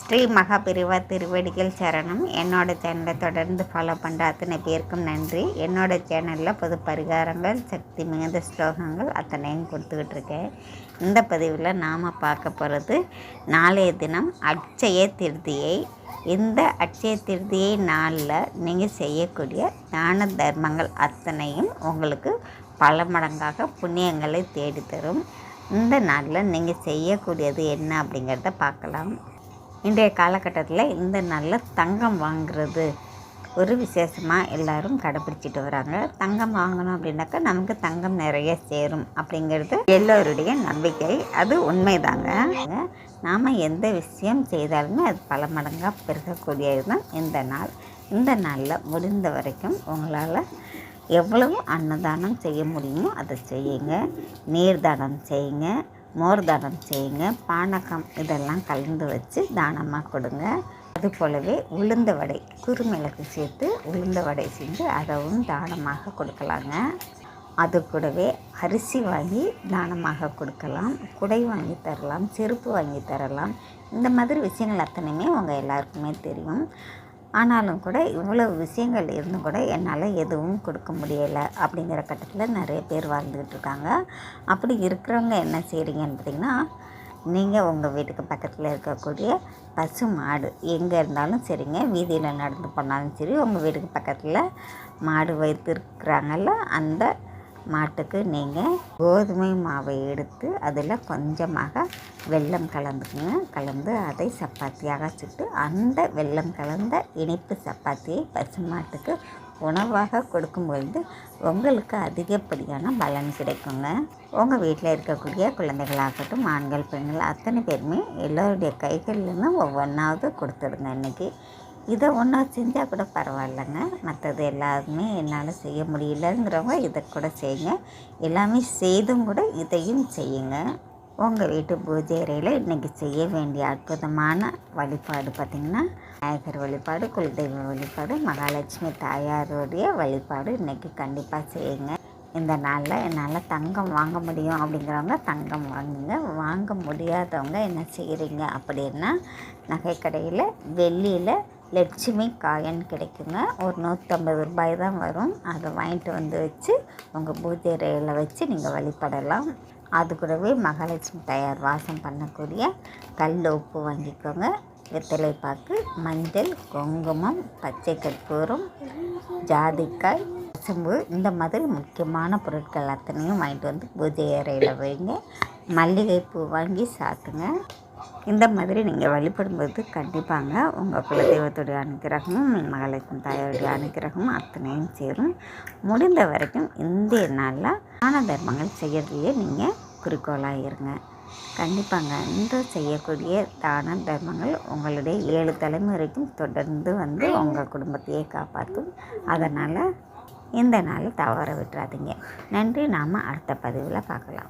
ஸ்ரீ மகாபெரிவா திருவடிகள் சரணம். என்னோட சேனலை தொடர்ந்து ஃபாலோ பண்ணுற அத்தனை பேருக்கும் நன்றி. என்னோட சேனலில் பொது பரிகாரங்கள், சக்தி மிகுந்த ஸ்லோகங்கள் அத்தனையும் கொடுத்துக்கிட்டு இருக்கேன். இந்த பதிவில் நாம் பார்க்க போகிறது நாளைய தினம் அட்சய திருதியை. இந்த அட்சய திருதியை நாளில் நீங்கள் செய்யக்கூடிய தான தர்மங்கள் அத்தனையும் உங்களுக்கு பல மடங்காக புண்ணியங்களை தேடித்தரும். இந்த நாளில் நீங்கள் செய்யக்கூடியது என்ன அப்படிங்கிறத பார்க்கலாம். இன்றைய காலகட்டத்தில் இந்த நாளில் தங்கம் வாங்குறது ஒரு விசேஷமாக எல்லோரும் கடைப்பிடிச்சிட்டு வராங்க. தங்கம் வாங்கணும் அப்படின்னாக்கா நமக்கு தங்கம் நிறைய சேரும் அப்படிங்கிறது எல்லோருடைய நம்பிக்கை. அது உண்மைதாங்க. நாம் எந்த விஷயம் செய்தாலுமே அது பல மடங்காக பெருகக்கூடியது தான் இந்த நாள். இந்த நாளில் முடிந்த வரைக்கும் உங்களால் எவ்வளவு அன்னதானம் செய்ய முடியுமோ அதை செய்யுங்க. நீர் தானம் செய்யுங்க, மோர் தானம் செய்யுங்க, பானகம் இதெல்லாம் கலந்து வச்சு தானமாக கொடுங்க. அது போலவே உளுந்த வடை, குறுமிளகு சேர்த்து உளுந்த வடை செஞ்சு அதவும் தானமாக கொடுக்கலாங்க. அது கூடவே அரிசி வாங்கி தானமாக கொடுக்கலாம், குடை வாங்கி தரலாம், செருப்பு வாங்கி தரலாம். இந்த மாதிரி விஷயங்கள் அத்தனையுமே உங்கள் எல்லாருக்குமே தெரியும். ஆனாலும் கூட இவ்வளவு விஷயங்கள் இருந்தும் கூட என்னால் எதுவும் கொடுக்க முடியலை அப்படிங்கிற கட்டத்தில் நிறைய பேர் வாழ்ந்துக்கிட்டு இருக்காங்க. அப்படி இருக்கிறவங்க என்ன செய்கிறீங்கன்னு பார்த்திங்கன்னா, நீங்கள் உங்கள் வீட்டுக்கு பக்கத்தில் இருக்கக்கூடிய பசு மாடு எங்கே இருந்தாலும் சரிங்க, வீதியில் நடந்து போனாலும் சரி, உங்கள் வீட்டுக்கு பக்கத்தில் மாடு வைத்திருக்கிறாங்கல்ல, அந்த மாட்டுக்கு நீங்கள் கோதுமை மாவை எடுத்து அதில் கொஞ்சமாக வெல்லம் கலந்துக்குங்க. கலந்து அதை சப்பாத்தியாக சுட்டு அந்த வெல்லம் கலந்த இனிப்பு சப்பாத்தியை பசுமாட்டுக்கு உணவாக கொடுக்கும்பொழுது உங்களுக்கு அதிகப்படியான பலன் கிடைக்குங்க. உங்கள் வீட்டில் இருக்கக்கூடிய குழந்தைகளாகட்டும், ஆண்கள் பெண்கள் அத்தனை பேருமே எல்லோருடைய கைகள்லேருந்து ஒவ்வொன்றாவது கொடுத்துடுங்க. இன்றைக்கி இதை ஒன்றா செஞ்சால் கூட பரவாயில்லைங்க. மற்றது எல்லாருமே என்னால் செய்ய முடியலங்கிறவங்க இதை கூட செய்யுங்க. எல்லாமே செய்தும் கூட இதையும் செய்யுங்க. உங்கள் வீட்டு பூஜை அறையில் இன்றைக்கி செய்ய வேண்டிய அற்புதமான வழிபாடு பார்த்திங்கன்னா, விநாயகர் வழிபாடு, குலதெய்வ வழிபாடு, மகாலட்சுமி தாயாருடைய வழிபாடு இன்றைக்கி கண்டிப்பாக செய்யுங்க. இந்த நாளில் என்னால் தங்கம் வாங்க முடியும் அப்படிங்கிறவங்க தங்கம் வாங்குங்க. வாங்க முடியாதவங்க என்ன செய்கிறீங்க அப்படின்னா, நகைக்கடையில் வெள்ளியில் லட்சுமி காயின் கிடைக்குங்க. ஒரு 150 ரூபாய் தான் வரும். அதை வாங்கிட்டு வந்து வச்சு உங்கள் பூஜை அறையில் வச்சு நீங்கள் வழிபடலாம். அது கூடவே மகாலட்சுமி தாயார் வாசம் பண்ணக்கூடிய கல் உப்பு வாங்கிக்கோங்க. வெத்தலை பாக்கு, மஞ்சள், குங்குமம், பச்சை கற்பூரம், ஜாதிக்காய், பசும்பு இந்த மாதிரி முக்கியமான பொருட்கள் அத்தனையும் வாங்கிட்டு வந்து பூஜை அறையில் வைங்க. மல்லிகைப்பூ வாங்கி சாத்துங்க. இந்த மாதிரி நீங்கள் வழிபடும்போது கண்டிப்பாங்க உங்கள் குலதெய்வத்துடைய அனுக்கிரகமும் மகாலட்சுமி தாயாருடைய அனுக்கிரகமும் அத்தனையும் சேரும். முடிந்த வரைக்கும் இந்த நாளில் தான தர்மங்கள் செய்யறதுலேயே நீங்கள் குறிக்கோளாக இருங்க. கண்டிப்பாங்க இந்த செய்யக்கூடிய தான தர்மங்கள் உங்களுடைய 7 தலைமுறைக்கும் தொடர்ந்து வந்து உங்கள் குடும்பத்தையே காப்பாற்றும். அதனால் இந்த நாள் தவற விட்டுறாதீங்க. நன்றி. நாம் அடுத்த பதிவில் பார்க்கலாம்.